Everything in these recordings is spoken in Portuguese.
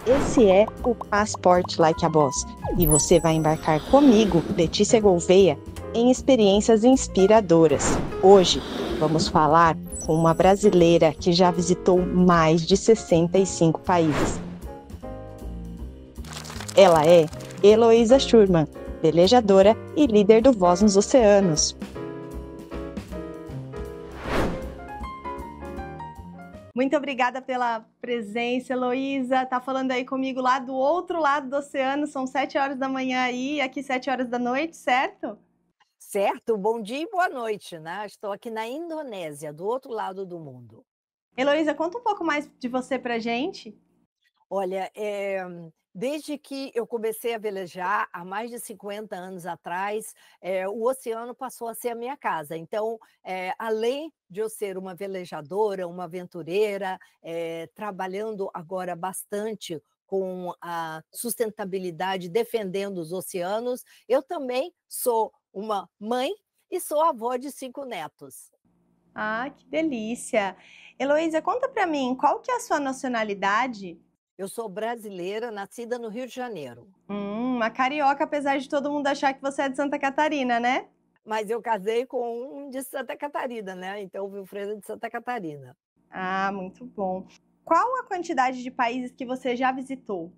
Esse é o Passport Like a Boss e você vai embarcar comigo, Letícia Gouveia, em experiências inspiradoras. Hoje vamos falar com uma brasileira que já visitou mais de 65 países. Ela é Heloísa Schurman, velejadora e líder do Voz nos Oceanos. Muito obrigada pela presença, Heloísa. Tá falando aí comigo lá do outro lado do oceano, são 7 horas da manhã aí, aqui 7 horas da noite, certo? Certo, bom dia e boa noite, né? Estou aqui na Indonésia, do outro lado do mundo. Heloísa, conta um pouco mais de você pra gente. Olha, desde que eu comecei a velejar, há mais de 50 anos atrás, o oceano passou a ser a minha casa. Então, além de eu ser uma velejadora, uma aventureira, trabalhando agora bastante com a sustentabilidade, defendendo os oceanos, eu também sou uma mãe e sou avó de 5 netos. Ah, que delícia. Heloísa, conta pra mim, qual que é a sua nacionalidade? Eu sou brasileira, nascida no Rio de Janeiro. Uma carioca, apesar de todo mundo achar que você é de Santa Catarina, né? Mas eu casei com um de Santa Catarina, né, então o Wilfredo é de Santa Catarina. Ah, muito bom. Qual a quantidade de países que você já visitou?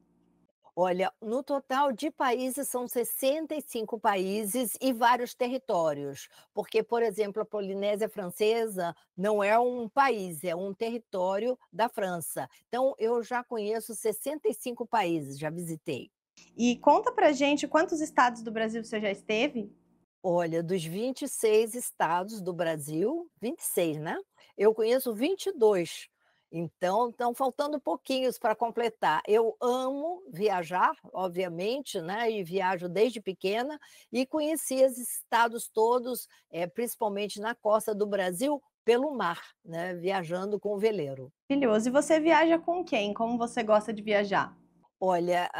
Olha, no total de países são 65 países e vários territórios, porque, por exemplo, a Polinésia Francesa não é um país, é um território da França. Então eu já conheço 65 países, já visitei. E conta pra gente quantos estados do Brasil você já esteve? Olha, dos 26 estados do Brasil, 26, né, eu conheço 22, então estão faltando pouquinhos para completar. Eu amo viajar, obviamente, né, e viajo desde pequena, e conheci esses estados todos, principalmente na costa do Brasil, pelo mar, né, viajando com o veleiro. Maravilhoso. E você viaja com quem? Como você gosta de viajar? Olha,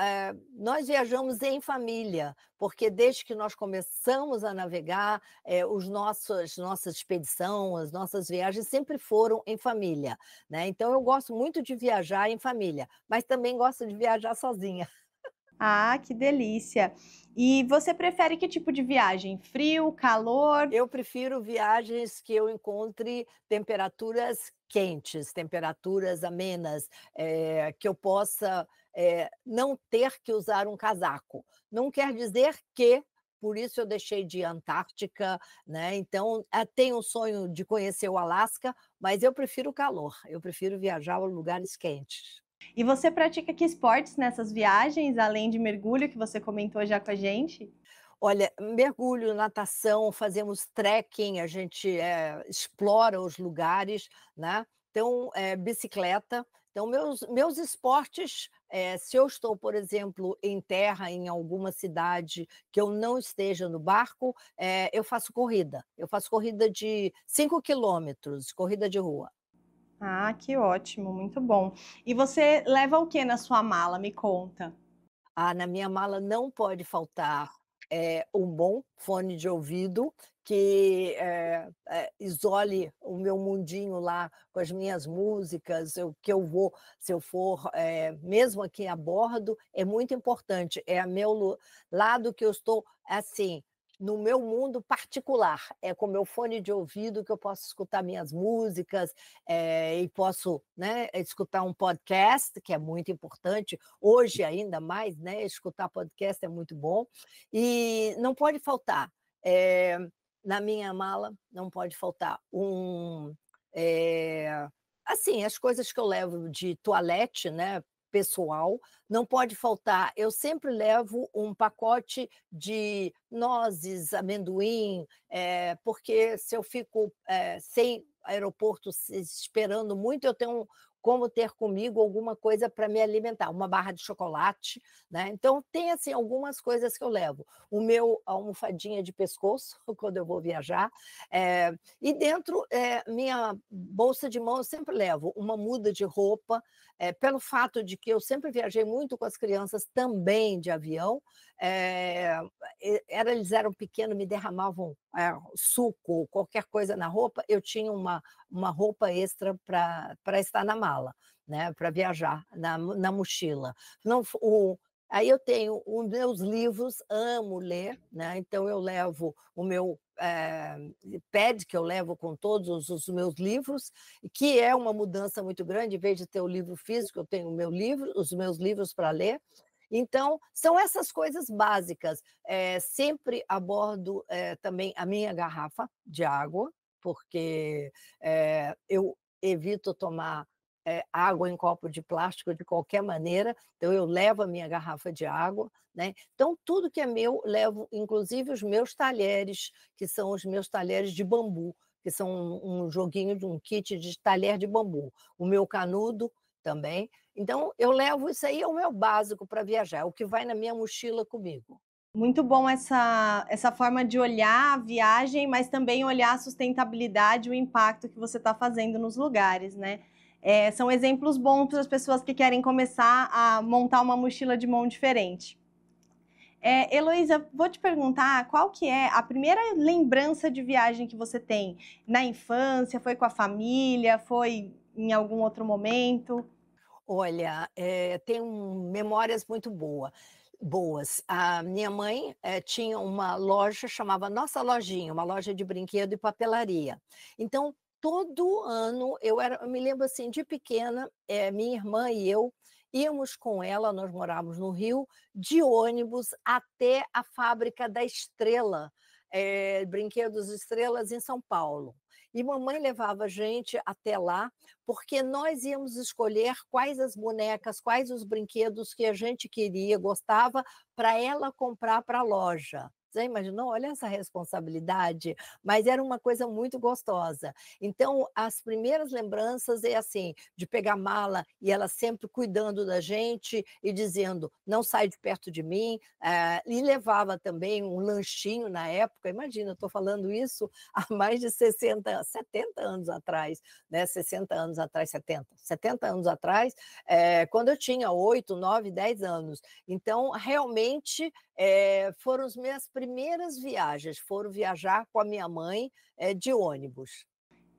nós viajamos em família, porque desde que nós começamos a navegar, os nossos nossa expedição, as nossas viagens sempre foram em família, né, então eu gosto muito de viajar em família, mas também gosto de viajar sozinha. Ah, que delícia. E você prefere que tipo de viagem? Frio, calor? Eu prefiro viagens que eu encontre temperaturas quentes, temperaturas amenas, que eu possa, não ter que usar um casaco. Não quer dizer que por isso eu deixei de ir à Antártica, né, então, tenho um sonho de conhecer o Alasca, mas eu prefiro o calor, eu prefiro viajar a lugares quentes. E você pratica que esportes nessas viagens, além de mergulho, que você comentou já com a gente? Olha, mergulho, natação, fazemos trekking, a gente, explora os lugares, né, então, bicicleta. Então meus esportes, se eu estou, por exemplo, em terra, em alguma cidade que eu não esteja no barco, eu faço corrida de 5 quilômetros, corrida de rua. Ah, que ótimo, muito bom. E você leva o que na sua mala? Me conta. Ah, na minha mala não pode faltar, um bom fone de ouvido que, isole o meu mundinho lá com as minhas músicas, o que eu vou se eu for, mesmo aqui a bordo, é muito importante, é a meu lado que eu estou, assim, no meu mundo particular, é com o meu fone de ouvido que eu posso escutar minhas músicas, e posso, né, escutar um podcast, que é muito importante, hoje ainda mais, né, escutar podcast é muito bom, e não pode faltar, eh, na minha mala, não pode faltar assim, as coisas que eu levo de toalete, né, pessoal, não pode faltar, eu sempre levo um pacote de nozes, amendoim, porque se eu fico, sem aeroporto esperando muito, eu tenho como ter comigo alguma coisa para me alimentar, uma barra de chocolate, né, então tem, assim, algumas coisas que eu levo. O meu almofadinha de pescoço, quando eu vou viajar, e dentro, minha bolsa de mão eu sempre levo uma muda de roupa, pelo fato de que eu sempre viajei muito com as crianças também de avião, eh, eles eram pequenos, me derramavam, suco, qualquer coisa na roupa, eu tinha uma roupa extra para estar na mala, né, para viajar na mochila. Não fo o Aí eu tenho os meus livros, amo ler, né, então eu levo o meu, pad que eu levo com todos os meus livros, que é uma mudança muito grande, em vez de ter o livro físico, eu tenho o meu livro, os meus livros para ler. Então, são essas coisas básicas. Sempre a bordo, também a minha garrafa de água, porque, eu evito tomar, água em copo de plástico de qualquer maneira, então eu levo a minha garrafa de água, né. Então tudo que é meu, levo, inclusive os meus talheres, que são os meus talheres de bambu, que são um joguinho de um kit de talher de bambu. O meu canudo também. Então eu levo isso aí, é o meu básico para viajar, é o que vai na minha mochila comigo. Muito bom essa forma de olhar a viagem, mas também olhar a sustentabilidade, o impacto que você está fazendo nos lugares, né. São exemplos bons para as pessoas que querem começar a montar uma mochila de mão diferente. Heloísa, vou te perguntar qual que é a primeira lembrança de viagem que você tem? Na infância, foi com a família, foi em algum outro momento? Olha, tenho memórias muito boas. A minha mãe, tinha uma loja, chamava Nossa Lojinha, uma loja de brinquedo e papelaria. Então, todo ano eu me lembro, assim, de pequena, minha irmã e eu íamos com ela, nós morávamos no Rio, de ônibus até a fábrica da Estrela, Brinquedos Estrelas, em São Paulo. E mamãe levava a gente até lá, porque nós íamos escolher quais as bonecas, quais os brinquedos que a gente queria, gostava, para ela comprar para a loja. Você imaginou? Olha essa responsabilidade, mas era uma coisa muito gostosa. Então, as primeiras lembranças é assim, de pegar mala e ela sempre cuidando da gente e dizendo: "Não sai de perto de mim", e levava também um lanchinho na época, imagina, eu estou falando isso há mais de 60, 70 anos atrás, né, 60 anos atrás, 70 anos atrás, quando eu tinha 8, 9, 10 anos. Então, realmente, foram as minhas primeiras viagens, foram viajar com a minha mãe, de ônibus.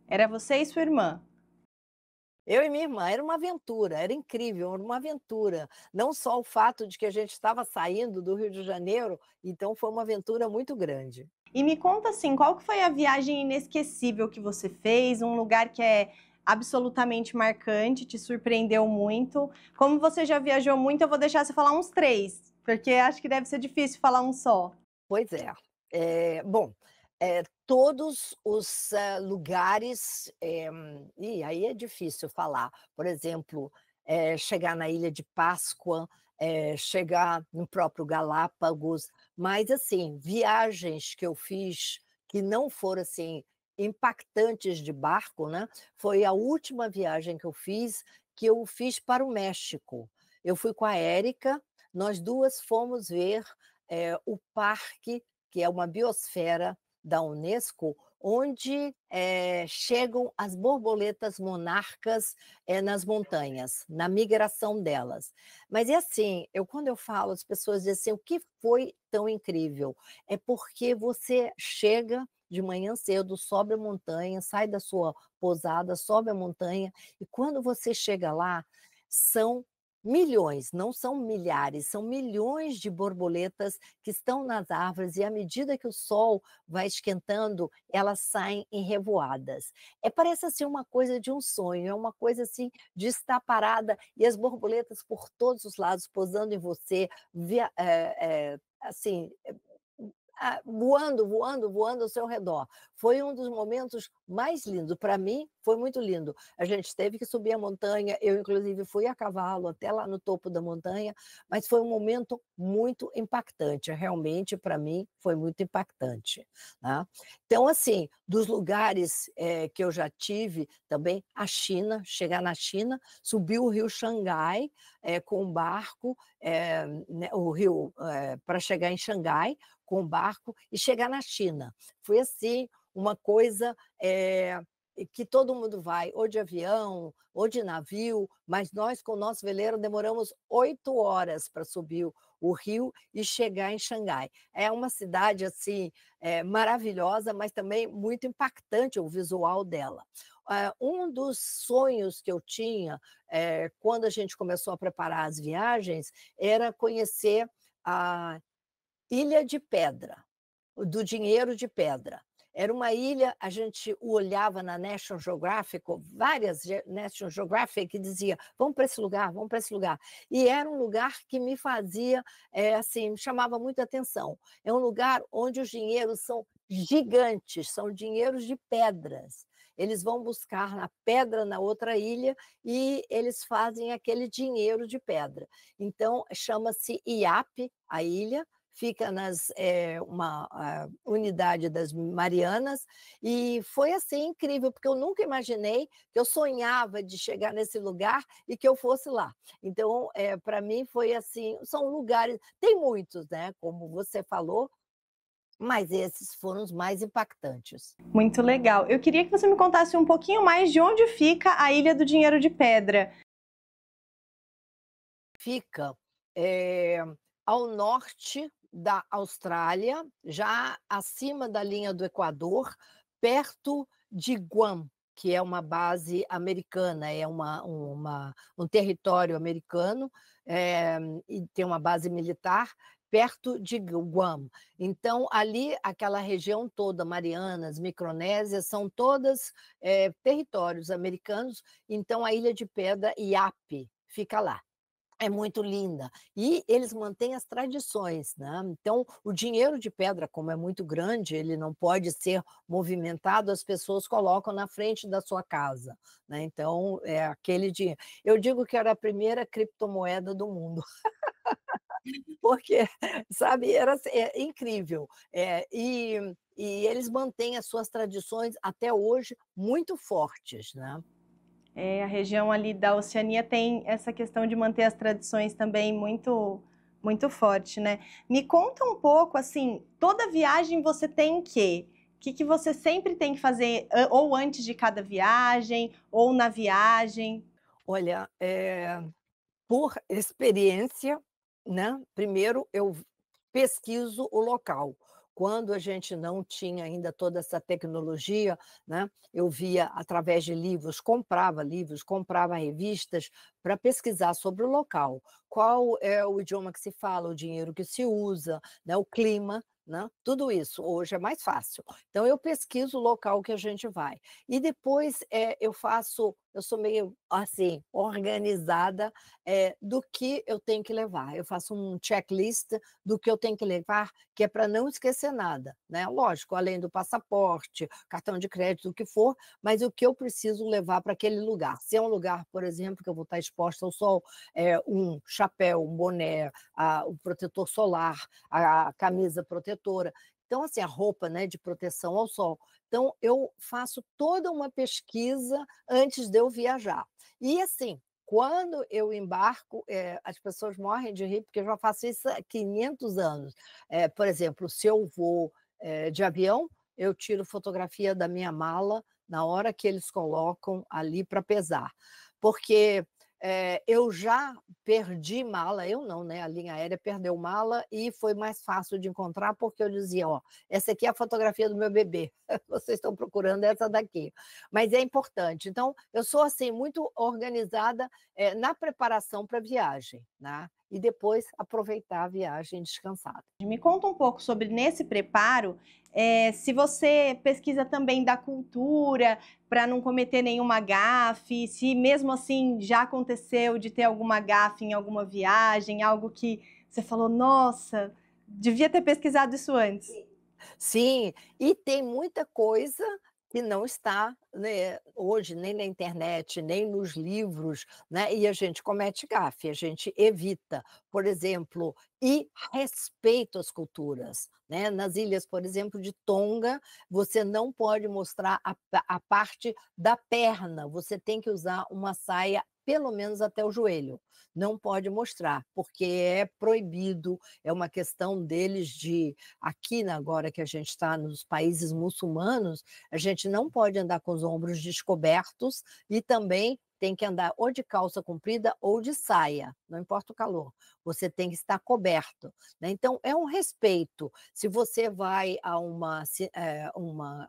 Era você e sua irmã? Eu e minha irmã, era uma aventura, era incrível, era uma aventura. Não só o fato de que a gente estava saindo do Rio de Janeiro, então foi uma aventura muito grande. E me conta assim, qual que foi a viagem inesquecível que você fez? Um lugar que é absolutamente marcante, te surpreendeu muito. Como você já viajou muito, eu vou deixar você falar uns três, porque acho que deve ser difícil falar um só. Pois é. Bom, todos os, lugares, e aí é difícil falar. Por exemplo, chegar na Ilha de Páscoa, chegar no próprio Galápagos, mas, assim, viagens que eu fiz que não foram, assim, impactantes de barco, né, foi a última viagem que eu fiz para o México. Eu fui com a Érica, nós 2 fomos ver, o parque, que é uma biosfera da Unesco, onde, chegam as borboletas monarcas, nas montanhas, na migração delas. Mas é assim, quando eu falo, as pessoas dizem assim: "O que foi tão incrível?". É porque você chega de manhã cedo, sobe a montanha, sai da sua pousada, sobe a montanha, e quando você chega lá, são milhões, não são milhares, são milhões de borboletas que estão nas árvores e à medida que o sol vai esquentando, elas saem em revoadas. Parece assim uma coisa de um sonho, é uma coisa assim de estar parada e as borboletas por todos os lados pousando em você, assim, voando, voando, voando ao seu redor. Foi um dos momentos mais lindos, para mim foi muito lindo. A gente teve que subir a montanha, eu inclusive fui a cavalo até lá no topo da montanha, mas foi um momento muito impactante, realmente para mim foi muito impactante, né. Então assim, dos lugares, que eu já tive também, a China, chegar na China, subir o rio Xangai, com um barco, né, o rio, para chegar em Xangai, com o barco e chegar na China. Foi assim, uma coisa, e que todo mundo vai ou de avião ou de navio, mas nós com o nosso veleiro demoramos 8 horas para subir o rio e chegar em Xangai. É uma cidade, assim, maravilhosa, mas também muito impactante o visual dela. Um dos sonhos que eu tinha, quando a gente começou a preparar as viagens, era conhecer a Ilha de Pedra, do Dinheiro de Pedra. Era uma ilha, a gente olhava na National Geographic, várias National Geographic, que dizia: vamos para esse lugar, vamos para esse lugar. E era um lugar que me fazia, assim, me chamava muita atenção. É um lugar onde os dinheiros são gigantes, são dinheiros de pedras. Eles vão buscar na pedra na outra ilha e eles fazem aquele dinheiro de pedra. Então, chama-se Iap, a ilha, fica uma unidade das Marianas, e foi assim incrível, porque eu nunca imaginei que eu sonhava de chegar nesse lugar e que eu fosse lá. Então, para mim foi assim, são lugares, tem muitos, né, como você falou, mas esses foram os mais impactantes. Muito legal. Eu queria que você me contasse um pouquinho mais de onde fica a Ilha do Dinheiro de Pedra. Fica ao norte da Austrália, já acima da linha do Equador, perto de Guam, que é uma base americana, é um território americano, e tem uma base militar perto de Guam. Então, ali, aquela região toda, Marianas, Micronésia, são todas territórios americanos. Então, a Ilha de Pedra, Iap, fica lá. É muito linda. E eles mantêm as tradições, né. Então, o dinheiro de pedra, como é muito grande, ele não pode ser movimentado, as pessoas colocam na frente da sua casa, né. Então, é aquele dinheiro. Eu digo que era a primeira criptomoeda do mundo. Porque, sabe, era assim, incrível. E eles mantêm as suas tradições até hoje muito fortes, né. A região ali da Oceania tem essa questão de manter as tradições também muito, muito forte, né? Me conta um pouco, assim, toda viagem você tem que? O que você sempre tem que fazer, ou antes de cada viagem, ou na viagem? Olha, por experiência, né, primeiro eu pesquiso o local. Quando a gente não tinha ainda toda essa tecnologia, né, eu via através de livros, comprava revistas para pesquisar sobre o local. Qual é o idioma que se fala, o dinheiro que se usa, né, o clima, né, tudo isso. Hoje é mais fácil. Então eu pesquiso o local que a gente vai. E depois, eu sou meio, assim, organizada, do que eu tenho que levar. Eu faço um checklist do que eu tenho que levar, que é para não esquecer nada, né. Lógico, além do passaporte, cartão de crédito, o que for, mas o que eu preciso levar para aquele lugar. Se é um lugar, por exemplo, que eu vou estar exposta ao sol, um chapéu, um boné, o protetor solar, a camisa protetora. Então, assim, a roupa, né, de proteção ao sol. Então, eu faço toda uma pesquisa antes de eu viajar. E, assim, quando eu embarco, as pessoas morrem de rir, porque eu já faço isso há 500 anos. Por exemplo, se eu vou, de avião, eu tiro fotografia da minha mala na hora que eles colocam ali para pesar. Porque, eu já perdi mala, eu não, né, a linha aérea perdeu mala e foi mais fácil de encontrar, porque eu dizia: "Ó, essa aqui é a fotografia do meu bebê, vocês estão procurando essa daqui". Mas é importante. Então, eu sou, assim, muito organizada, na preparação para a viagem, né, e depois aproveitar a viagem descansada. Me conta um pouco sobre nesse preparo, se você pesquisa também da cultura para não cometer nenhuma gafe, se mesmo assim já aconteceu de ter alguma gafe em alguma viagem, algo que você falou, nossa, devia ter pesquisado isso antes. Sim, e tem muita coisa que não está, né, hoje nem na internet, nem nos livros, né, e a gente comete gafe, a gente evita. Por exemplo, e respeito às culturas, né. Nas ilhas, por exemplo, de Tonga, você não pode mostrar a parte da perna, você tem que usar uma saia pelo menos até o joelho. Não pode mostrar, porque é proibido, é uma questão deles de... Aqui, agora que a gente está nos países muçulmanos, a gente não pode andar com os ombros descobertos e também tem que andar ou de calça comprida ou de saia, não importa o calor, você tem que estar coberto, né? Então, é um respeito. Se você vai a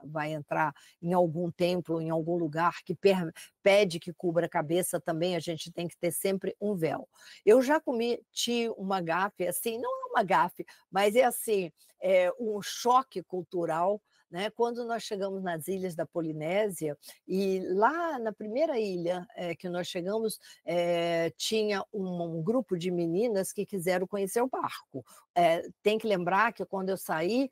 vai entrar em algum templo, em algum lugar que pede que cubra a cabeça também, a gente tem que ter sempre um véu. Eu já cometi uma gafe, assim, não é uma gafe, mas é assim, um choque cultural, né? Quando nós chegamos nas ilhas da Polinésia, e lá na primeira ilha que nós chegamos, tinha um grupo de meninas que quiseram conhecer o barco. Tem que lembrar que quando eu saí,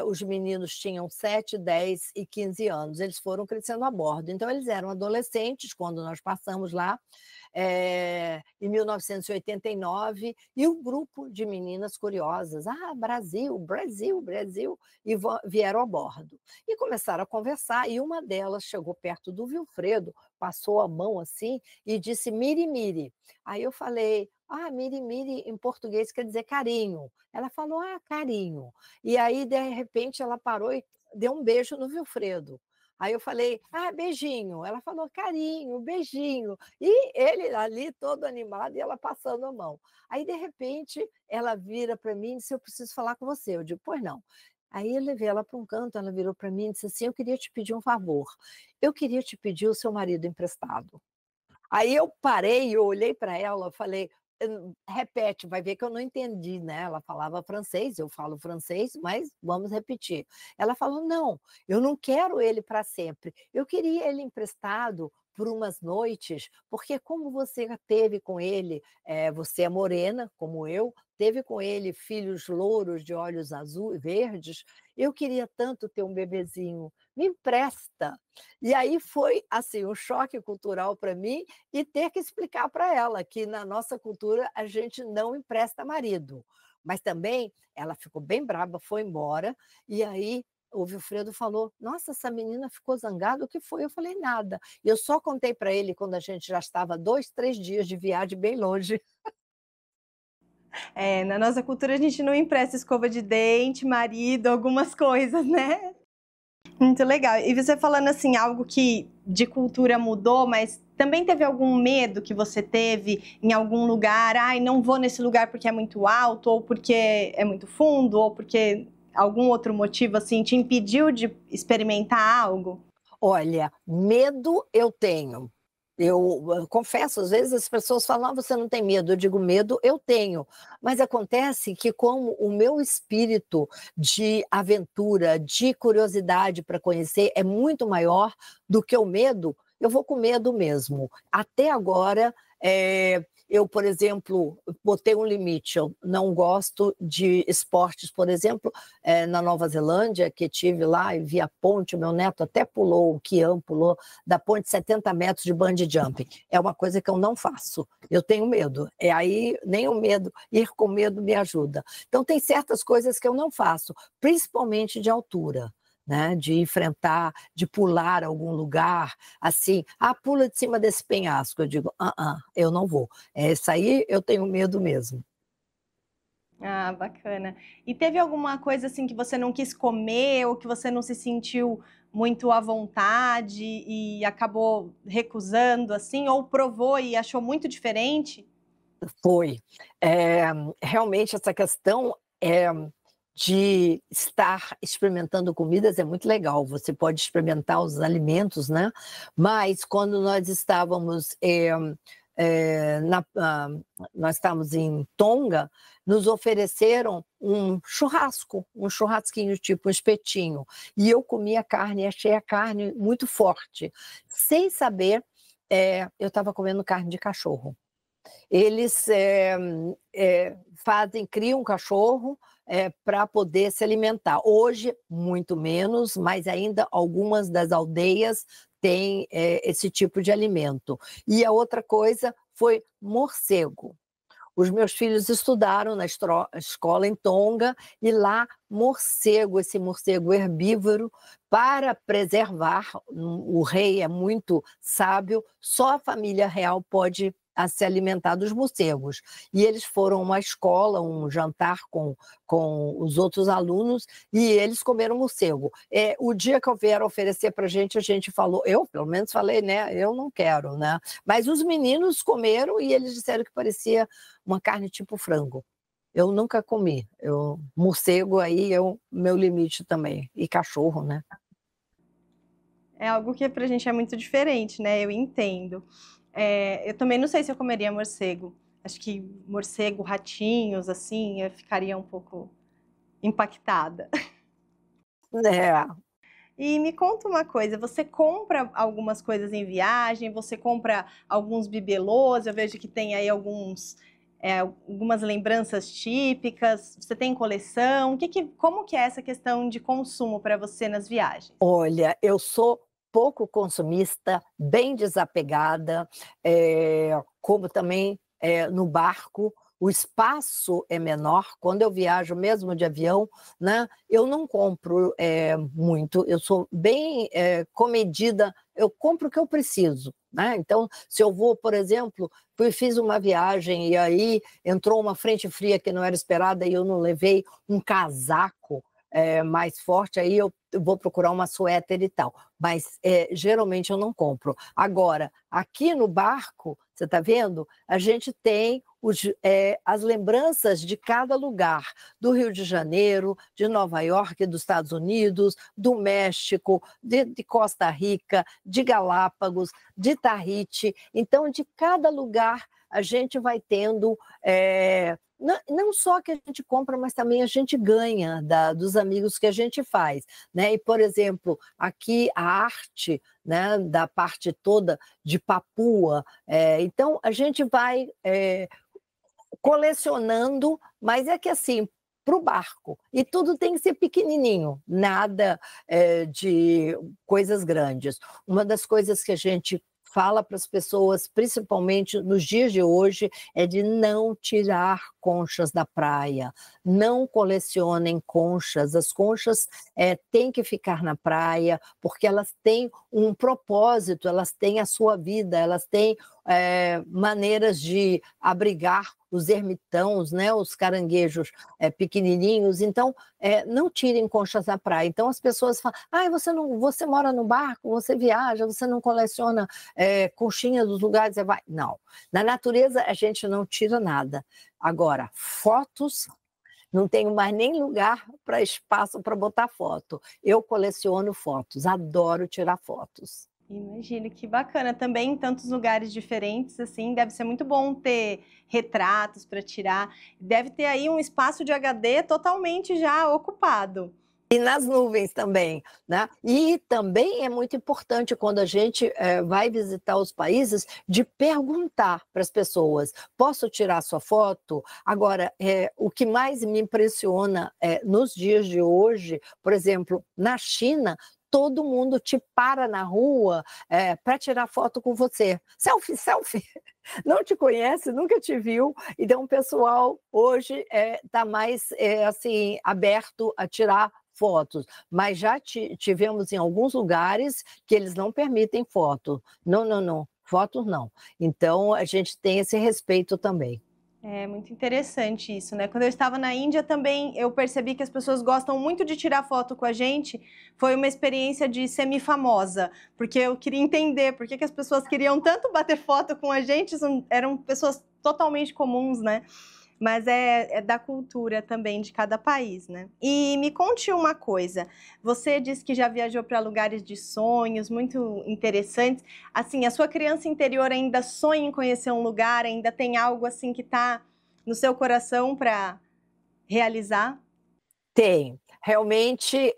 os meninos tinham 7, 10 e 15 anos, eles foram crescendo a bordo, então eles eram adolescentes quando nós passamos lá, em 1989, e um grupo de meninas curiosas, Brasil, Brasil, Brasil, e vieram a bordo. E começaram a conversar, e uma delas chegou perto do Vilfredo, passou a mão assim e disse miri, miri. Aí eu falei, miri, miri em português quer dizer carinho. Ela falou, carinho. E aí, de repente, ela parou e deu um beijo no Vilfredo. Aí eu falei, beijinho. Ela falou, carinho, beijinho. E ele ali todo animado e ela passando a mão. Aí, de repente, ela vira para mim e disse, eu preciso falar com você. Eu digo, pois não. Aí eu levei ela para um canto, ela virou para mim e disse assim, eu queria te pedir um favor. Eu queria te pedir o seu marido emprestado. Aí eu parei, eu olhei para ela, falei, repete, vai ver que eu não entendi, né? Ela falava francês, eu falo francês, mas vamos repetir. Ela falou, não, eu não quero ele para sempre, eu queria ele emprestado por umas noites, porque como você teve com ele, você é morena, como eu, teve com ele filhos louros de olhos azuis, verdes, eu queria tanto ter um bebezinho, me empresta. E aí foi assim um choque cultural para mim e ter que explicar para ela que na nossa cultura a gente não empresta marido. Mas também ela ficou bem brava, foi embora, e aí o Vilfredo falou, nossa, essa menina ficou zangada, o que foi? Eu falei, nada. E eu só contei para ele quando a gente já estava 2, 3 dias de viagem bem longe. Na nossa cultura a gente não empresta escova de dente, marido, algumas coisas, né? Muito legal. E você falando assim, algo que de cultura mudou, mas também teve algum medo que você teve em algum lugar? Não vou nesse lugar porque é muito alto, ou porque é muito fundo, ou porque algum outro motivo assim te impediu de experimentar algo? Olha, medo eu tenho. Eu confesso, às vezes as pessoas falam, você não tem medo. Eu digo, medo eu tenho. Mas acontece que como o meu espírito de aventura, de curiosidade para conhecer é muito maior do que o medo, eu vou com medo mesmo. Até agora, eu, por exemplo, botei um limite. Eu não gosto de esportes, por exemplo, na Nova Zelândia, que tive lá e vi a ponte, o meu neto até pulou, o Kian pulou da ponte 70 metros de bungee jumping. É uma coisa que eu não faço. Eu tenho medo. Aí nem o medo, ir com medo me ajuda. Então tem certas coisas que eu não faço, principalmente de altura. Né, de enfrentar, de pular algum lugar, assim, pula de cima desse penhasco. Eu digo, eu não vou. Isso aí eu tenho medo mesmo. Bacana. E teve alguma coisa assim que você não quis comer ou que você não se sentiu muito à vontade e acabou recusando, assim, ou provou e achou muito diferente? Foi. Realmente essa questão de estar experimentando comidas é muito legal, você pode experimentar os alimentos, né? Mas quando nós estávamos, nós estávamos em Tonga, nos ofereceram um churrasco, um churrasquinho tipo um espetinho, e eu comi a carne, achei a carne muito forte, sem saber, eu estava comendo carne de cachorro. Eles criam um cachorro para poder se alimentar. Hoje, muito menos, mas ainda algumas das aldeias têm esse tipo de alimento. E a outra coisa foi morcego. Os meus filhos estudaram na escola em Tonga e lá morcego, esse morcego herbívoro, para preservar, o rei é muito sábio, só a família real pode se alimentar dos morcegos. E eles foram a uma escola, um jantar com os outros alunos, e eles comeram morcego. O dia que vieram oferecer para a gente falou, eu pelo menos falei, né, eu não quero, né? Mas os meninos comeram e eles disseram que parecia uma carne tipo frango. Eu nunca comi. Morcego aí é o meu limite também. E cachorro, né? É algo que pra gente é muito diferente, né? Eu entendo. Eu também não sei se eu comeria morcego. Acho que morcego, ratinhos, assim, eu ficaria um pouco impactada. É. E me conta uma coisa, você compra algumas coisas em viagem, você compra alguns bibelôs, eu vejo que tem aí algumas lembranças típicas, você tem coleção, como que é essa questão de consumo para você nas viagens? Olha, eu sou pouco consumista, bem desapegada, como também no barco, o espaço é menor, quando eu viajo mesmo de avião, né, eu não compro muito, eu sou bem comedida, eu compro o que eu preciso, né? Então, se eu vou, por exemplo, fiz uma viagem e aí entrou uma frente fria que não era esperada e eu não levei um casaco mais forte, aí eu vou procurar uma suéter e tal, mas geralmente eu não compro. Agora, aqui no barco, você está vendo? A gente tem as lembranças de cada lugar, do Rio de Janeiro, de Nova York, dos Estados Unidos, do México, de Costa Rica, de Galápagos, de Tahiti. Então, de cada lugar, a gente vai tendo... não só que a gente compra, mas também a gente ganha dos amigos que a gente faz, né? E, por exemplo, aqui a arte, né, da parte toda de Papua, então a gente vai colecionando, mas é que assim, para o barco, e tudo tem que ser pequenininho, nada de coisas grandes. Uma das coisas que a gente fala para as pessoas, principalmente nos dias de hoje, é de não tirar conchas da praia, não colecionem conchas, as conchas têm que ficar na praia, porque elas têm um propósito, elas têm a sua vida, elas têm maneiras de abrigar os ermitões, né, os caranguejos pequenininhos, então não tirem conchas da praia. Então as pessoas falam, você mora no barco, você viaja, você não coleciona conchinha dos lugares, você vai. Não, na natureza a gente não tira nada. Agora, fotos, não tenho mais nem lugar para espaço para botar foto. Eu coleciono fotos, adoro tirar fotos. Imagino, que bacana. Também em tantos lugares diferentes, assim, deve ser muito bom ter retratos para tirar. Deve ter aí um espaço de HD totalmente já ocupado. E nas nuvens também, né? E também é muito importante quando a gente vai visitar os países de perguntar para as pessoas, posso tirar sua foto? Agora, o que mais me impressiona nos dias de hoje, por exemplo, na China, todo mundo te para na rua para tirar foto com você. Selfie, selfie. Não te conhece, nunca te viu. Então, o pessoal hoje está mais assim, aberto a tirar fotos, mas já tivemos em alguns lugares que eles não permitem foto. Não, fotos não. Então, a gente tem esse respeito também. É muito interessante isso, né? Quando eu estava na Índia também, eu percebi que as pessoas gostam muito de tirar foto com a gente. Foi uma experiência de semi-famosa, porque eu queria entender por que as pessoas queriam tanto bater foto com a gente, eram pessoas totalmente comuns, né? Mas é da cultura também de cada país, né? E me conte uma coisa, você disse que já viajou para lugares de sonhos muito interessantes, assim, a sua criança interior ainda sonha em conhecer um lugar, ainda tem algo assim que está no seu coração para realizar? Tem, realmente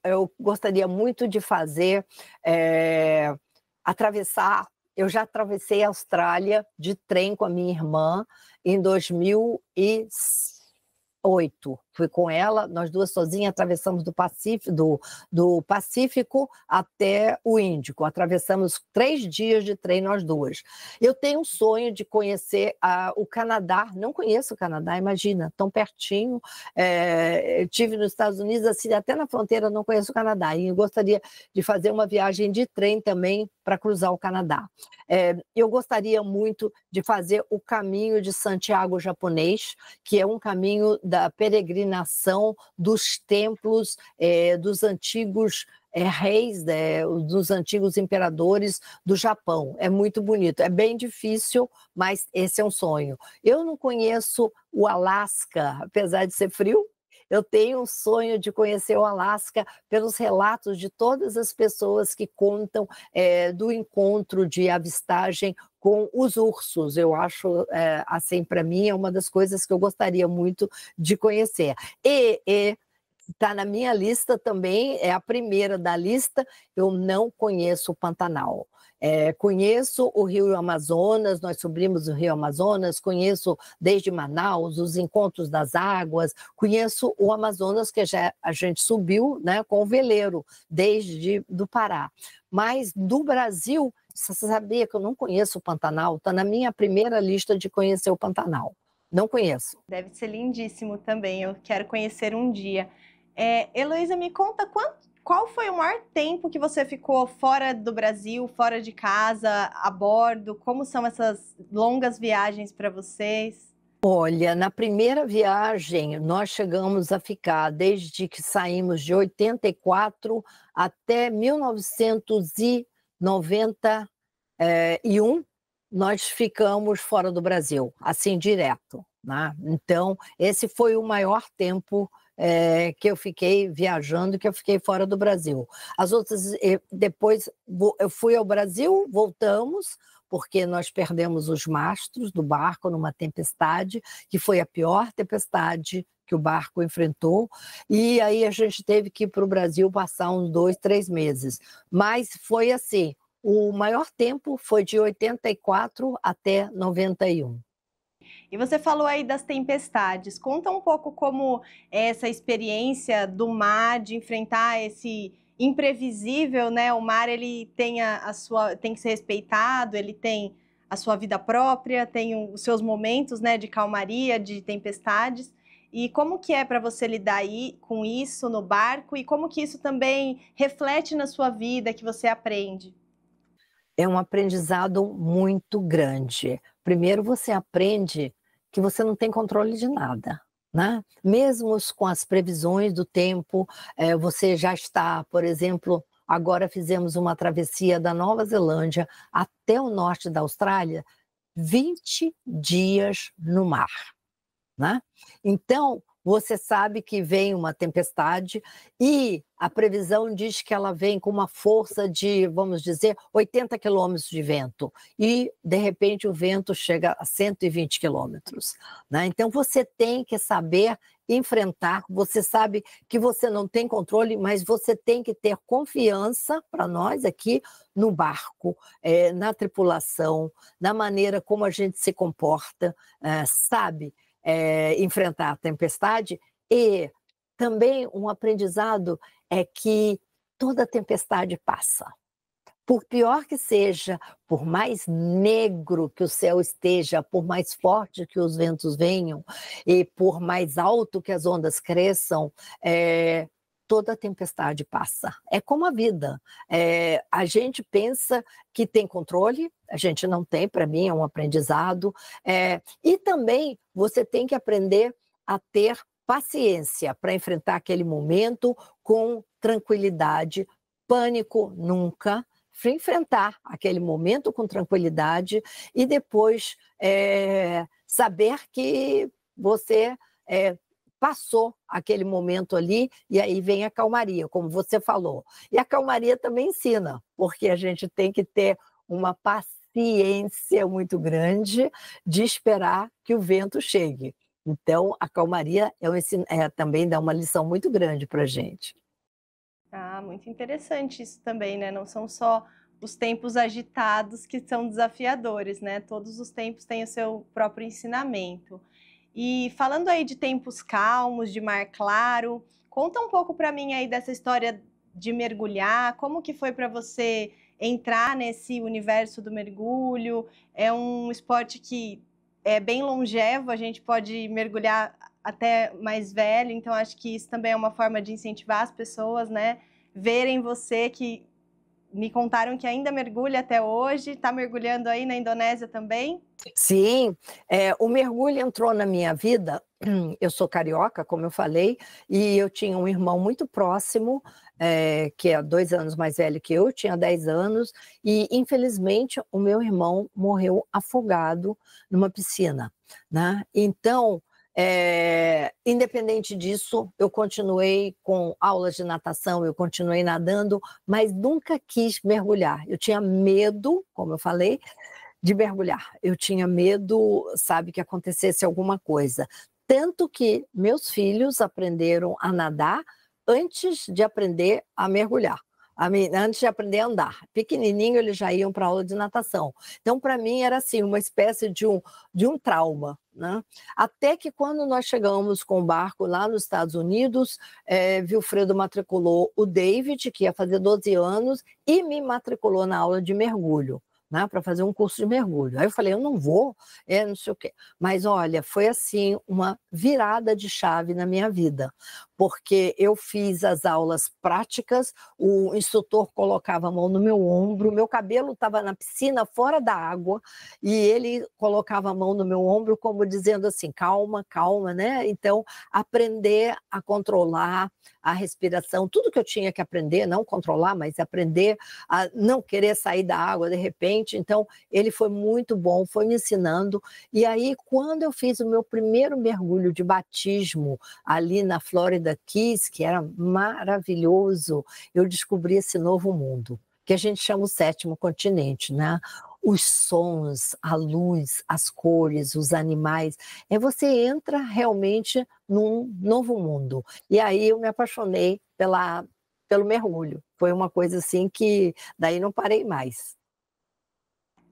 eu gostaria muito de fazer, eu já atravessei a Austrália de trem com a minha irmã em 2008. fui com ela, nós duas sozinhas atravessamos do Pacífico até o Índico, atravessamos 3 dias de trem nós duas. Eu tenho um sonho de conhecer o Canadá, não conheço o Canadá, imagina, tão pertinho, eu estive nos Estados Unidos, assim, até na fronteira não conheço o Canadá, e eu gostaria de fazer uma viagem de trem também para cruzar o Canadá. Eu gostaria muito de fazer o caminho de Santiago japonês, que é um caminho da peregrinação dos templos dos antigos reis, dos antigos imperadores do Japão. É muito bonito, é bem difícil, mas esse é um sonho. Eu não conheço o Alasca, apesar de ser frio. Eu tenho um sonho de conhecer o Alasca pelos relatos de todas as pessoas que contam do encontro de avistagem com os ursos. Eu acho, assim, para mim, é uma das coisas que eu gostaria muito de conhecer. E está na minha lista também, é a primeira da lista, eu não conheço o Pantanal. Conheço o Rio Amazonas, nós subimos o Rio Amazonas, conheço desde Manaus, os encontros das águas, conheço o Amazonas, que já a gente subiu, né, com o veleiro, desde do Pará. Mas do Brasil, você sabia que eu não conheço o Pantanal? Está na minha primeira lista de conhecer o Pantanal. Não conheço. Deve ser lindíssimo também, eu quero conhecer um dia. Heloísa, me conta qual foi o maior tempo que você ficou fora do Brasil, fora de casa, a bordo? Como são essas longas viagens para vocês? Olha, na primeira viagem, nós chegamos a ficar, desde que saímos de 84 até 1991, nós ficamos fora do Brasil, assim, direto, né? Então, esse foi o maior tempo que eu fiquei viajando, que eu fiquei fora do Brasil. As outras, depois eu fui ao Brasil, voltamos, porque nós perdemos os mastros do barco numa tempestade, que foi a pior tempestade que o barco enfrentou, e aí a gente teve que ir para o Brasil passar uns 2, 3 meses. Mas foi assim, o maior tempo foi de 84 até 91. E você falou aí das tempestades. Conta um pouco como é essa experiência do mar, de enfrentar esse imprevisível, né? O mar, ele tem tem que ser respeitado, ele tem a sua vida própria, tem os seus momentos, né, de calmaria, de tempestades. E como que é para você lidar aí com isso no barco e como que isso também reflete na sua vida, que você aprende? É um aprendizado muito grande. Primeiro, você aprende que você não tem controle de nada, né? Mesmo com as previsões do tempo, você já está, por exemplo, agora fizemos uma travessia da Nova Zelândia até o norte da Austrália, 20 dias no mar, né? Então, você sabe que vem uma tempestade e a previsão diz que ela vem com uma força de, vamos dizer, 80 quilômetros de vento. E, de repente, o vento chega a 120 quilômetros, né? Então, você tem que saber enfrentar. Você sabe que você não tem controle, mas você tem que ter confiança, para nós aqui, no barco, na tripulação, na maneira como a gente se comporta, sabe? Enfrentar a tempestade. E também um aprendizado é que toda tempestade passa. Por pior que seja, por mais negro que o céu esteja, por mais forte que os ventos venham e por mais alto que as ondas cresçam, toda tempestade passa. É como a vida. A gente pensa que tem controle, a gente não tem, para mim é um aprendizado. E também você tem que aprender a ter paciência para enfrentar aquele momento com tranquilidade, pânico nunca, enfrentar aquele momento com tranquilidade e depois saber que você passou aquele momento ali e aí vem a calmaria, como você falou. E a calmaria também ensina, porque a gente tem que ter uma paciência muito grande de esperar que o vento chegue. Então, a calmaria também dá uma lição muito grande para a gente. Ah, muito interessante isso também, né? Não são só os tempos agitados que são desafiadores, né? Todos os tempos têm o seu próprio ensinamento. E falando aí de tempos calmos, de mar claro, conta um pouco para mim aí dessa história de mergulhar, como que foi para você entrar nesse universo do mergulho? É um esporte que é bem longevo, a gente pode mergulhar até mais velho, então acho que isso também é uma forma de incentivar as pessoas, né? Verem você, que me contaram que ainda mergulha até hoje, está mergulhando aí na Indonésia também? Sim, o mergulho entrou na minha vida. Eu sou carioca, como eu falei, e eu tinha um irmão muito próximo, que é 2 anos mais velho que eu, tinha 10 anos, e infelizmente o meu irmão morreu afogado numa piscina, né? Então, independente disso, eu continuei com aulas de natação, eu continuei nadando, mas nunca quis mergulhar. Eu tinha medo, como eu falei, de mergulhar. Eu tinha medo, sabe, que acontecesse alguma coisa. Tanto que meus filhos aprenderam a nadar antes de aprender a mergulhar. Antes de aprender a andar. Pequenininho, eles já iam para aula de natação. Então, para mim, era assim, uma espécie de um trauma, né? Até que quando nós chegamos com o barco lá nos Estados Unidos, Vilfredo matriculou o David, que ia fazer 12 anos, e me matriculou na aula de mergulho, né, para fazer um curso de mergulho. Aí eu falei, eu não vou, não sei o quê. Mas olha, foi assim uma virada de chave na minha vida, porque eu fiz as aulas práticas, o instrutor colocava a mão no meu ombro, meu cabelo estava na piscina, fora da água, e ele colocava a mão no meu ombro como dizendo assim, calma, calma, né? Então, aprender a controlar a respiração, tudo que eu tinha que aprender, não controlar, mas aprender a não querer sair da água de repente. Então, ele foi muito bom, foi me ensinando. E aí, quando eu fiz o meu primeiro mergulho de batismo ali na Florida Keys, que era maravilhoso, eu descobri esse novo mundo, que a gente chama o sétimo continente, né? Os sons, a luz, as cores, os animais. Você entra realmente num novo mundo. E aí eu me apaixonei pelo mergulho. Foi uma coisa assim que daí não parei mais.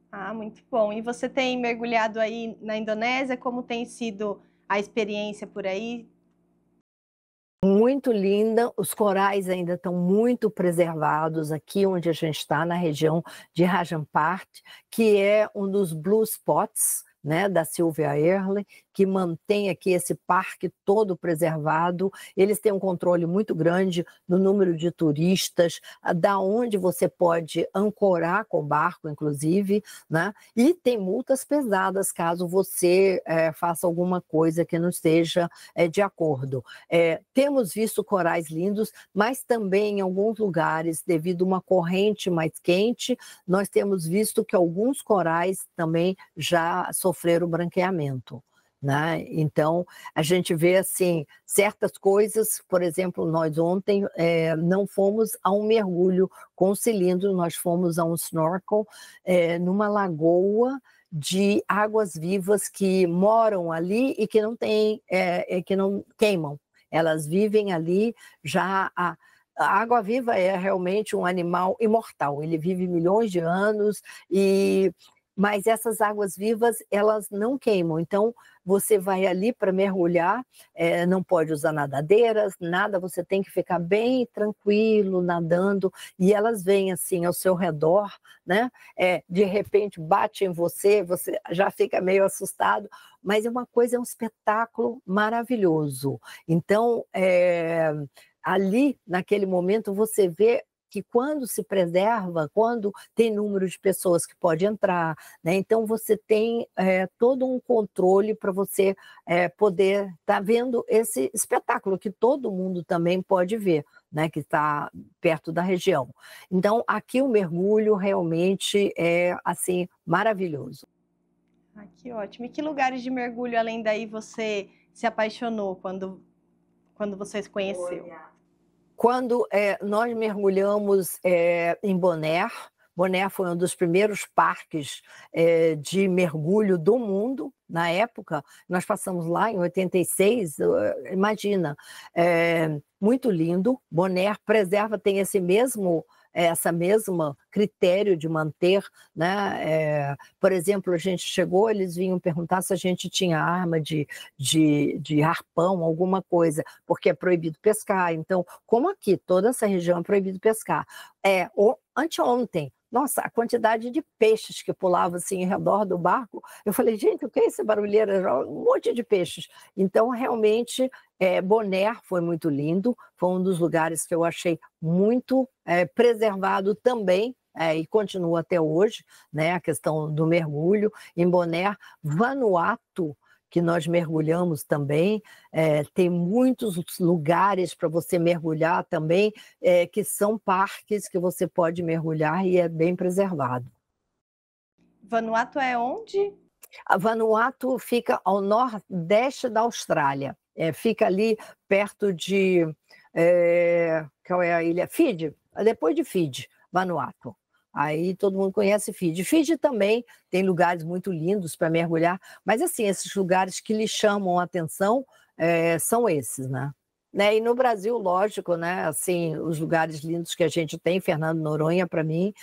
Ah, muito bom. E você tem mergulhado aí na Indonésia? Como tem sido a experiência por aí? Muito linda, os corais ainda estão muito preservados aqui onde a gente está, na região de Rajan Park, que é um dos blue spots, né, da Sylvia Earle, que mantém aqui esse parque todo preservado. Eles têm um controle muito grande no número de turistas, da onde você pode ancorar com o barco, inclusive, né? E tem multas pesadas caso você faça alguma coisa que não esteja de acordo. Temos visto corais lindos, mas também em alguns lugares, devido a uma corrente mais quente, nós temos visto que alguns corais também já sofreram branqueamento, né? Então, a gente vê assim, certas coisas, por exemplo, nós ontem não fomos a um mergulho com cilindro, nós fomos a um snorkel numa lagoa de águas vivas que moram ali e que que não queimam. Elas vivem ali já. A água viva é realmente um animal imortal, ele vive milhões de anos, mas essas águas vivas, elas não queimam. Então, você vai ali para mergulhar, não pode usar nadadeiras, nada, você tem que ficar bem tranquilo, nadando, e elas vêm assim ao seu redor, né? De repente bate em você, você já fica meio assustado, mas é uma coisa, é um espetáculo maravilhoso. Então, ali, naquele momento, você vê que quando se preserva, quando tem número de pessoas que pode entrar, né? Então você tem todo um controle para você poder estar vendo esse espetáculo que todo mundo também pode ver, né? Que está perto da região. Então aqui o mergulho realmente é assim maravilhoso. Ah, que ótimo. E que lugares de mergulho além daí você se apaixonou quando você se conheceu? Quando nós mergulhamos em Bonaire, Bonaire foi um dos primeiros parques de mergulho do mundo, na época, nós passamos lá em 86, imagina, muito lindo. Bonaire preserva, tem esse mesmo essa mesma critério de manter, né? Por exemplo, a gente chegou, eles vinham perguntar se a gente tinha arma de arpão, alguma coisa, porque é proibido pescar. Então, como aqui, toda essa região é proibido pescar. Anteontem, nossa, a quantidade de peixes que pulavam assim ao redor do barco, eu falei, gente, o que é esse barulheiro? Um monte de peixes. Então, realmente, Bonaire foi muito lindo, foi um dos lugares que eu achei muito preservado também, e continua até hoje, né, a questão do mergulho. Em Bonaire, Vanuatu, que nós mergulhamos também, tem muitos lugares para você mergulhar também, que são parques que você pode mergulhar e é bem preservado. Vanuatu é onde? A Vanuatu fica ao nordeste da Austrália, fica ali perto de... qual é a ilha? Fiji, depois de Fiji, Vanuatu. Aí todo mundo conhece Fiji. Fiji também tem lugares muito lindos para mergulhar, mas assim, esses lugares que lhe chamam a atenção são esses, né? E no Brasil, lógico, né? Assim, os lugares lindos que a gente tem, Fernando de Noronha, para mim,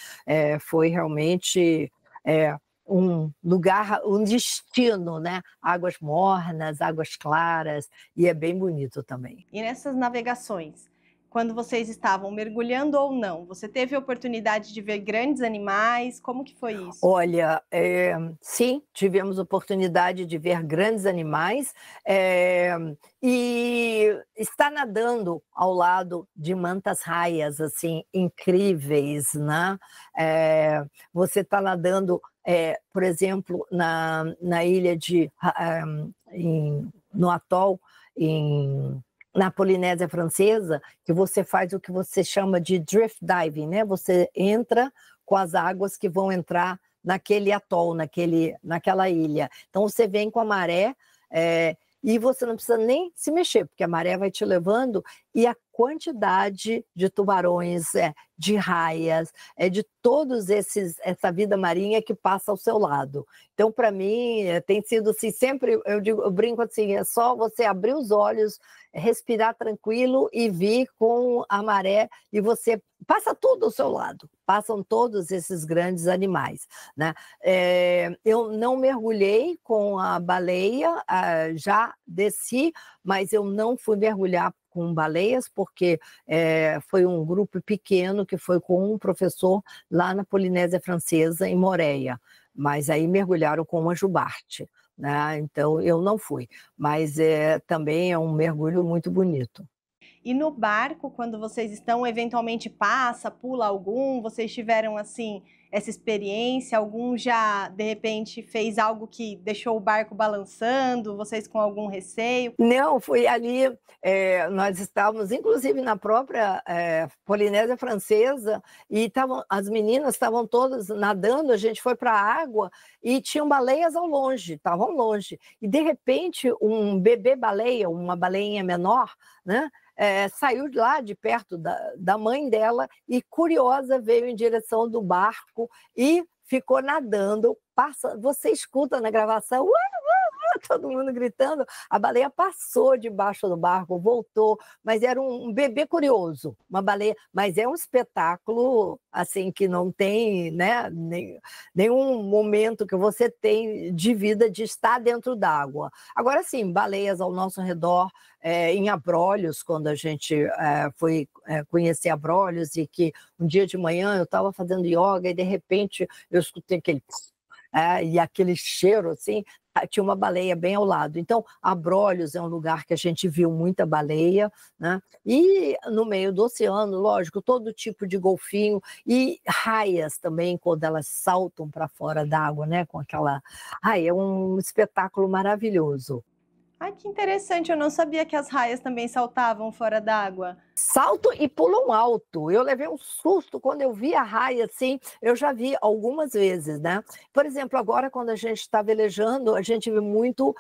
foi realmente um lugar, um destino, né? Águas mornas, águas claras, e é bem bonito também. E nessas navegações, quando vocês estavam mergulhando ou não, você teve a oportunidade de ver grandes animais? Como que foi isso? Olha, sim, tivemos oportunidade de ver grandes animais e estar nadando ao lado de mantas-raias, assim, incríveis, né? Você está nadando, por exemplo, na ilha no atol, na Polinésia Francesa, que você faz o que você chama de drift diving, né? Você entra com as águas que vão entrar naquele atol, naquela ilha. Então você vem com a maré e você não precisa nem se mexer, porque a maré vai te levando, e a quantidade de tubarões, de raias, de todos essa vida marinha que passa ao seu lado. Então, para mim, tem sido assim, sempre, eu brinco assim, é só você abrir os olhos, respirar tranquilo e vir com a maré, e você passa tudo ao seu lado, passam todos esses grandes animais, né? Eu não mergulhei com a baleia, já desci, mas eu não fui mergulhar com baleias, porque foi um grupo pequeno que foi com um professor lá na Polinésia Francesa, em Moreia, mas aí mergulharam com uma jubarte, né? Então eu não fui, mas também é um mergulho muito bonito. E no barco, quando vocês estão, eventualmente pula algum? Vocês tiveram, assim, essa experiência? Algum já, de repente, fez algo que deixou o barco balançando? Vocês com algum receio? Não, foi ali, nós estávamos, inclusive, na própria Polinésia Francesa, e as meninas estavam todas nadando, a gente foi para a água e tinham baleias ao longe, estavam longe. E, de repente, um bebê baleia, uma baleinha menor, né? Saiu lá de perto da mãe dela e, curiosa, veio em direção do barco e ficou nadando. Você escuta na gravação, todo mundo gritando, a baleia passou debaixo do barco, voltou, mas era um bebê curioso, uma baleia, mas é um espetáculo assim que não tem, né, nenhum momento que você tem de vida de estar dentro d'água. Agora sim, baleias ao nosso redor, em Abrolhos, quando a gente foi conhecer Abrolhos, e que um dia de manhã eu estava fazendo yoga e de repente eu escutei aquele... e aquele cheiro, assim, tinha uma baleia bem ao lado. Então, Abrolhos é um lugar que a gente viu muita baleia, né? E no meio do oceano, lógico, todo tipo de golfinho e raias também, quando elas saltam para fora d'água, né? Com aquela... é um espetáculo maravilhoso. Ai, que interessante, eu não sabia que as raias também saltavam fora d'água. Saltam e pulam alto. Eu levei um susto quando eu vi a raia, assim, eu já vi algumas vezes, né? Por exemplo, agora quando a gente está velejando, a gente vê muito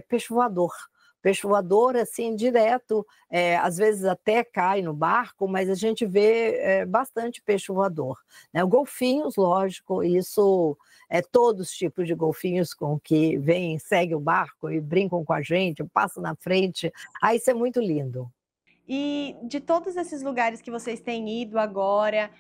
peixe voador. Peixe voador, assim, direto, às vezes até cai no barco, mas a gente vê bastante peixe voador, né? Golfinhos, lógico, isso... todos os tipos de golfinhos com que vêm, seguem o barco e brincam com a gente, passam na frente. Isso é muito lindo. E de todos esses lugares que vocês têm ido agora,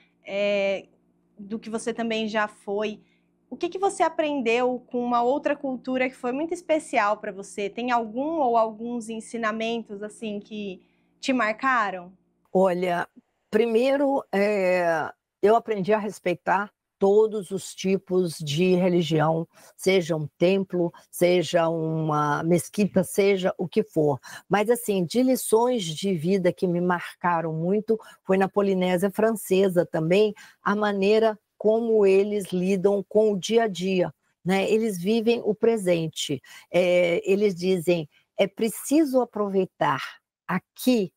do que você também já foi. O que você aprendeu com uma outra cultura que foi muito especial para você? Tem algum ou alguns ensinamentos assim que te marcaram? Olha, primeiro, eu aprendi a respeitar todos os tipos de religião, seja um templo, seja uma mesquita, seja o que for. Mas, assim, de lições de vida que me marcaram muito, foi na Polinésia Francesa também, a maneira como eles lidam com o dia a dia, né? Eles vivem o presente. Eles dizem, é preciso aproveitar aqui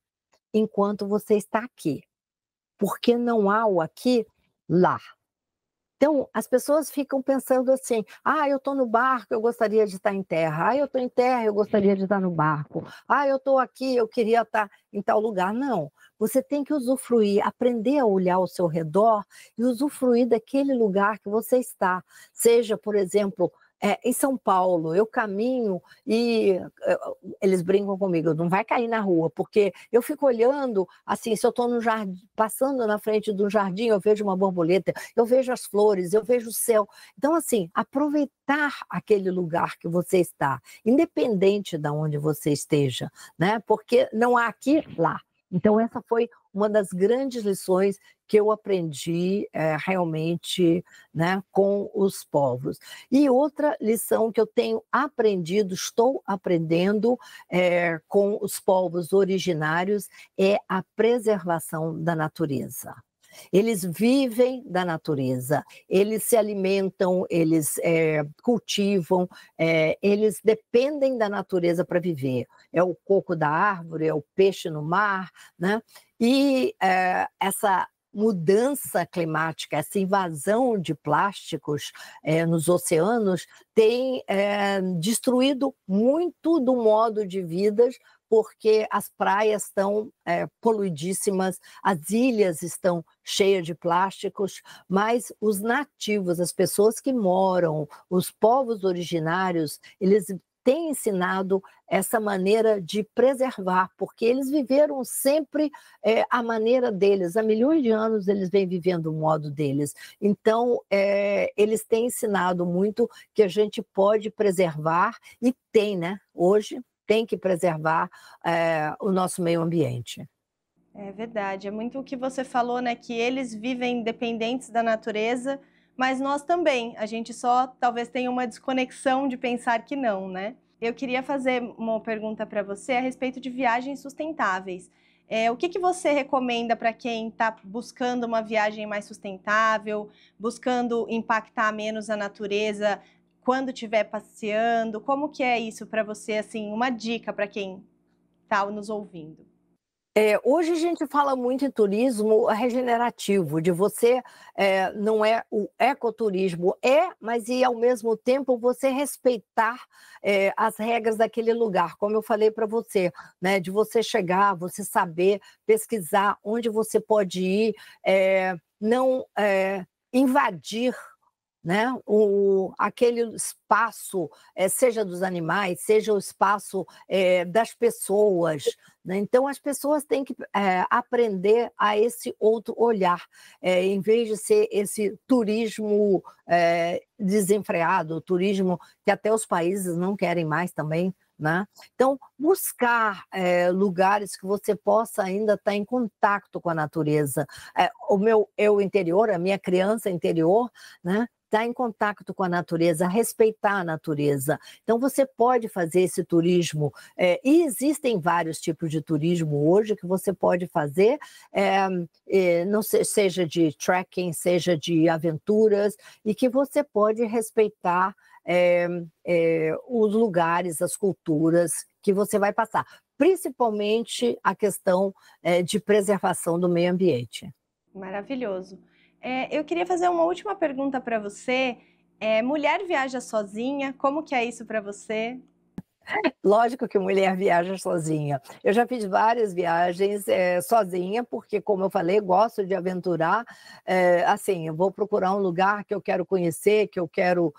enquanto você está aqui, porque não há o aqui lá. Então, as pessoas ficam pensando assim, eu estou no barco, eu gostaria de estar em terra. Eu estou em terra, eu gostaria de estar no barco. Eu estou aqui, eu queria estar em tal lugar. Não, você tem que usufruir, aprender a olhar ao seu redor e usufruir daquele lugar que você está. Seja, por exemplo, em São Paulo, eu caminho e eles brincam comigo, não vai cair na rua, porque eu fico olhando, assim, se eu estou no jardim, passando na frente de um jardim, eu vejo uma borboleta, eu vejo as flores, eu vejo o céu. Então, assim, aproveitar aquele lugar que você está, independente de onde você esteja, né? Porque não há aqui, lá. Então, essa foi uma das grandes lições que eu aprendi realmente, né, com os povos. E outra lição que eu tenho aprendido, estou aprendendo com os povos originários, é a preservação da natureza. Eles vivem da natureza, eles se alimentam, eles cultivam, eles dependem da natureza para viver. É o coco da árvore, é o peixe no mar, né? E essa mudança climática, essa invasão de plásticos nos oceanos tem destruído muito do modo de vida, porque as praias estão poluidíssimas, as ilhas estão cheias de plásticos, mas os nativos, as pessoas que moram, os povos originários, eles têm ensinado essa maneira de preservar, porque eles viveram sempre a maneira deles, há milhões de anos eles vêm vivendo o modo deles. Então, eles têm ensinado muito que a gente pode preservar, e tem, né? Hoje tem que preservar o nosso meio ambiente. É verdade, é muito o que você falou, né? Que eles vivem independentes da natureza, mas nós também. A gente só talvez tenha uma desconexão de pensar que não, né? Eu queria fazer uma pergunta para você a respeito de viagens sustentáveis. O que você recomenda para quem está buscando uma viagem mais sustentável, buscando impactar menos a natureza quando estiver passeando? Como que é isso para você, assim, uma dica para quem está nos ouvindo? Hoje a gente fala muito em turismo regenerativo, de você, não é o ecoturismo, mas e ao mesmo tempo você respeitar as regras daquele lugar, como eu falei para você, né, de você chegar, você saber pesquisar onde você pode ir, não invadir, né, aquele espaço, seja dos animais, seja o espaço das pessoas, né? Então as pessoas têm que aprender a esse outro olhar, em vez de ser esse turismo desenfreado, turismo que até os países não querem mais também, né? Então, buscar lugares que você possa ainda estar em contato com a natureza. O meu eu interior, a minha criança interior, né? Estar em contato com a natureza, respeitar a natureza. Então, você pode fazer esse turismo, e existem vários tipos de turismo hoje que você pode fazer, não seja de trekking, seja de aventuras, e que você pode respeitar os lugares, as culturas que você vai passar, principalmente a questão de preservação do meio ambiente. Maravilhoso. Eu queria fazer uma última pergunta para você. Mulher viaja sozinha? Como que é isso para você? Lógico que mulher viaja sozinha. Eu já fiz várias viagens sozinha, porque, como eu falei, gosto de aventurar. Assim, eu vou procurar um lugar que eu quero conhecer, que eu quero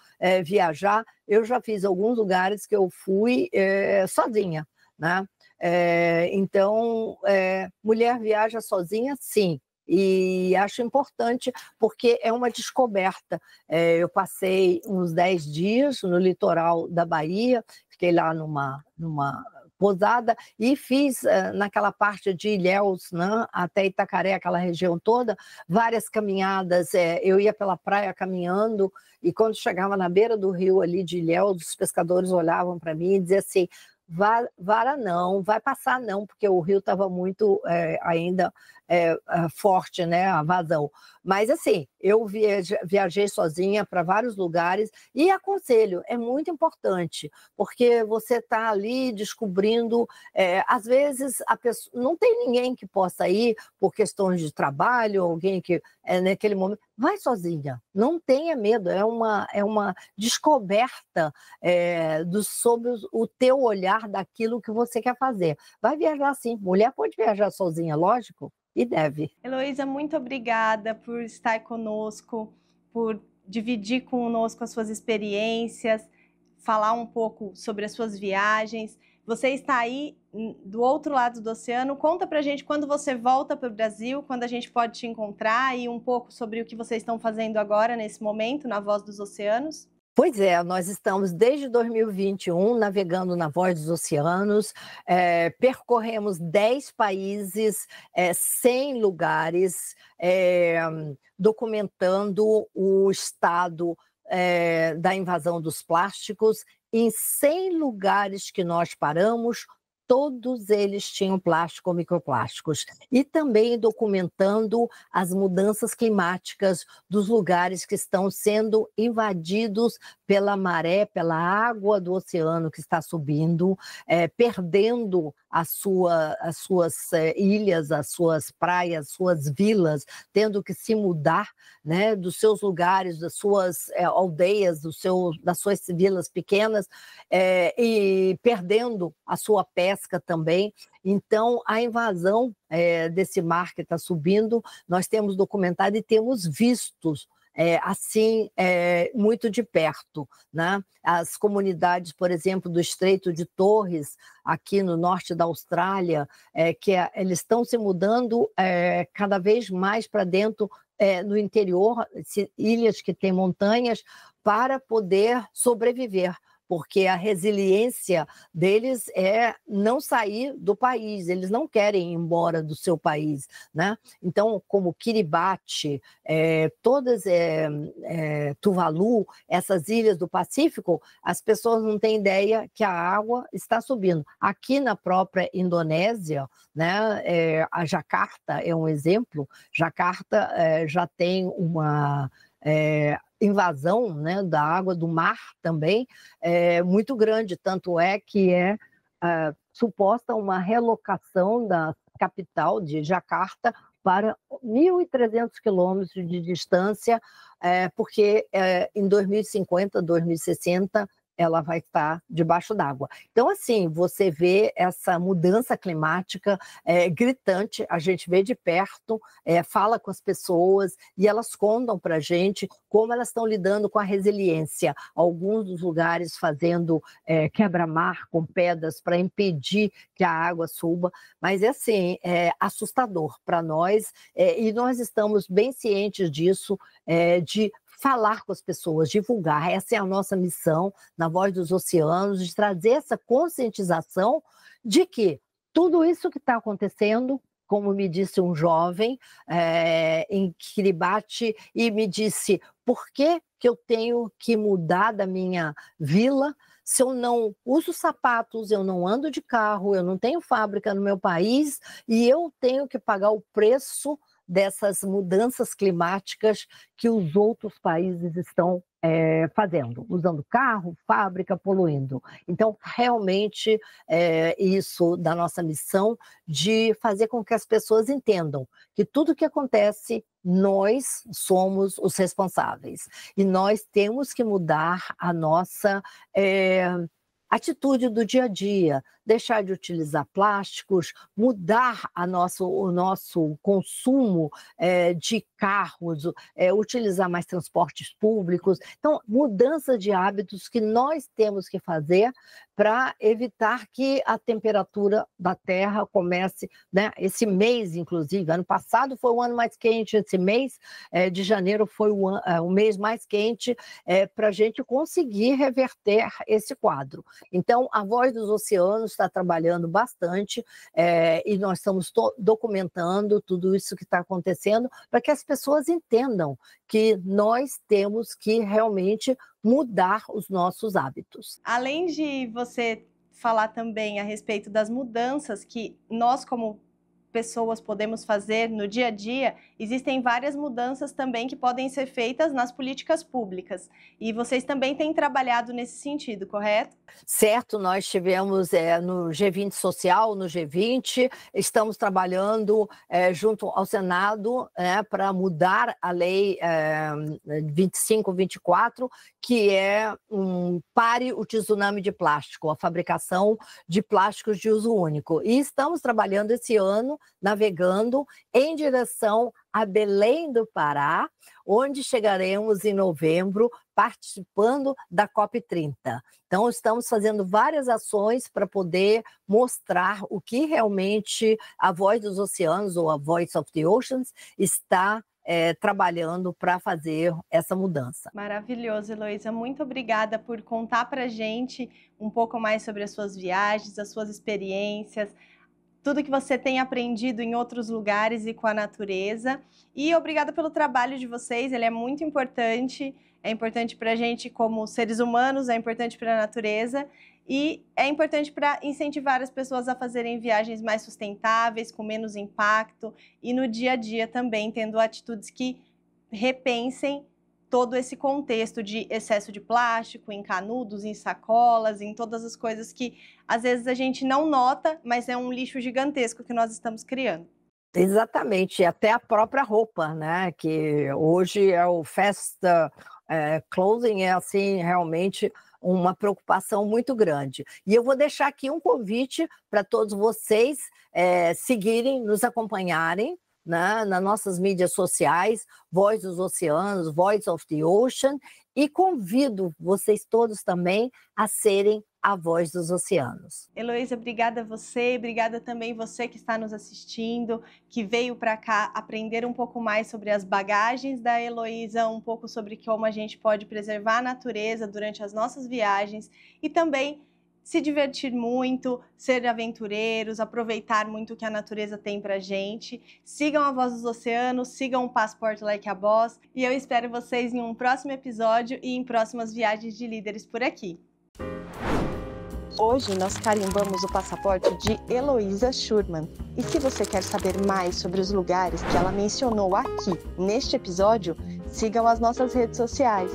viajar. Eu já fiz alguns lugares que eu fui sozinha, né? Então, mulher viaja sozinha, sim. e acho importante porque é uma descoberta. Eu passei uns 10 dias no litoral da Bahia, fiquei lá numa pousada e fiz naquela parte de Ilhéus, né, até Itacaré, aquela região toda, várias caminhadas. Eu ia pela praia caminhando e quando chegava na beira do rio ali de Ilhéus, os pescadores olhavam para mim e diziam assim: vara não, vai passar não, porque o rio estava muito ainda forte, né, a vazão. Mas assim, eu viajei sozinha para vários lugares e aconselho, é muito importante, porque você está ali descobrindo, às vezes a pessoa, não tem ninguém que possa ir por questões de trabalho, alguém que naquele momento, vai sozinha, não tenha medo, é uma descoberta sobre o teu olhar daquilo que você quer fazer. Vai viajar sim, mulher pode viajar sozinha, lógico, e deve. Heloísa, muito obrigada por estar conosco, por dividir conosco as suas experiências, falar um pouco sobre as suas viagens. Você está aí do outro lado do oceano. Conta pra gente quando você volta para o Brasil, quando a gente pode te encontrar e um pouco sobre o que vocês estão fazendo agora, nesse momento, na Voz dos Oceanos. Pois é, nós estamos desde 2021 navegando na Voz dos Oceanos, percorremos 10 países, 100 lugares, documentando o estado da invasão dos plásticos. Em 100 lugares que nós paramos, todos eles tinham plástico ou microplásticos. E também documentando as mudanças climáticas dos lugares que estão sendo invadidos pela maré, pela água do oceano que está subindo, perdendo as suas ilhas, as suas praias, suas vilas, tendo que se mudar, né, dos seus lugares, das suas aldeias, das suas vilas pequenas, e perdendo a sua pesca também. Então, a invasão desse mar que está subindo, nós temos documentado e temos visto assim, muito de perto, né? As comunidades, por exemplo, do Estreito de Torres, aqui no norte da Austrália, eles estão se mudando cada vez mais para dentro, no interior, ilhas que têm montanhas, para poder sobreviver, porque a resiliência deles é não sair do país, eles não querem ir embora do seu país, né? Então, como Kiribati, Tuvalu, essas ilhas do Pacífico, as pessoas não têm ideia que a água está subindo. Aqui na própria Indonésia, né, a Jakarta é um exemplo, Jakarta já tem uma invasão, né, da água do mar também muito grande, tanto é que suposta uma relocação da capital de Jakarta para 1.300 quilômetros de distância, porque em 2050, 2060, ela vai estar debaixo d'água. Então, assim, você vê essa mudança climática gritante, a gente vê de perto, fala com as pessoas e elas contam para a gente como elas estão lidando com a resiliência. Alguns dos lugares fazendo quebra-mar com pedras para impedir que a água suba, mas assim, é assustador para nós e nós estamos bem cientes disso, de falar com as pessoas, divulgar. Essa é a nossa missão na Voz dos Oceanos, de trazer essa conscientização de que tudo isso que está acontecendo, como me disse um jovem em Kiribati, e me disse: por que eu tenho que mudar da minha vila se eu não uso sapatos, eu não ando de carro, eu não tenho fábrica no meu país e eu tenho que pagar o preço dessas mudanças climáticas que os outros países estão fazendo, usando carro, fábrica, poluindo. Então, realmente, isso da nossa missão de fazer com que as pessoas entendam que tudo que acontece, nós somos os responsáveis. E nós temos que mudar a nossa atitude do dia a dia, deixar de utilizar plásticos, mudar o nosso consumo de carros, utilizar mais transportes públicos. Então, mudança de hábitos que nós temos que fazer para evitar que a temperatura da Terra comece, né? Esse mês, inclusive, ano passado foi o ano mais quente, esse mês de janeiro foi o mês mais quente, para a gente conseguir reverter esse quadro. Então, a Voz dos Oceanos está trabalhando bastante e nós estamos documentando tudo isso que está acontecendo para que as pessoas entendam que nós temos que realmente mudar os nossos hábitos. Além de você falar também a respeito das mudanças que nós, como pessoas, podemos fazer no dia a dia, existem várias mudanças também que podem ser feitas nas políticas públicas. E vocês também têm trabalhado nesse sentido, correto? Certo, nós tivemos no G20 Social, no G20, estamos trabalhando junto ao Senado para mudar a Lei 2524, que pare o tsunami de plástico, a fabricação de plásticos de uso único. E estamos trabalhando esse ano, navegando em direção a Belém do Pará, onde chegaremos em novembro, participando da COP30. Então, estamos fazendo várias ações para poder mostrar o que realmente a Voz dos Oceanos, ou a Voice of the Oceans, está trabalhando para fazer essa mudança. Maravilhoso, Heloísa. Muito obrigada por contar para a gente um pouco mais sobre as suas viagens, as suas experiências, tudo que você tem aprendido em outros lugares e com a natureza. E obrigada pelo trabalho de vocês, ele é muito importante. É importante para a gente como seres humanos, é importante para a natureza e é importante para incentivar as pessoas a fazerem viagens mais sustentáveis, com menos impacto e no dia a dia também tendo atitudes que repensem todo esse contexto de excesso de plástico em canudos, em sacolas, em todas as coisas que às vezes a gente não nota, mas é um lixo gigantesco que nós estamos criando. Exatamente, até a própria roupa, né? Que hoje é o fast clothing, é assim realmente uma preocupação muito grande. E eu vou deixar aqui um convite para todos vocês seguirem, nos acompanharem, né, nas nossas mídias sociais, Voz dos Oceanos, Voice of the Ocean, e convido vocês todos também a serem a Voz dos Oceanos. Heloísa, obrigada a você, obrigada também você que está nos assistindo, que veio para cá aprender um pouco mais sobre as bagagens da Heloísa, um pouco sobre como a gente pode preservar a natureza durante as nossas viagens e também se divertir muito, ser aventureiros, aproveitar muito o que a natureza tem pra gente. Sigam a Voz dos Oceanos, sigam o Passport Like a Boss e eu espero vocês em um próximo episódio e em próximas viagens de líderes por aqui. Hoje nós carimbamos o passaporte de Heloísa Schurman. E se você quer saber mais sobre os lugares que ela mencionou aqui neste episódio, sigam as nossas redes sociais.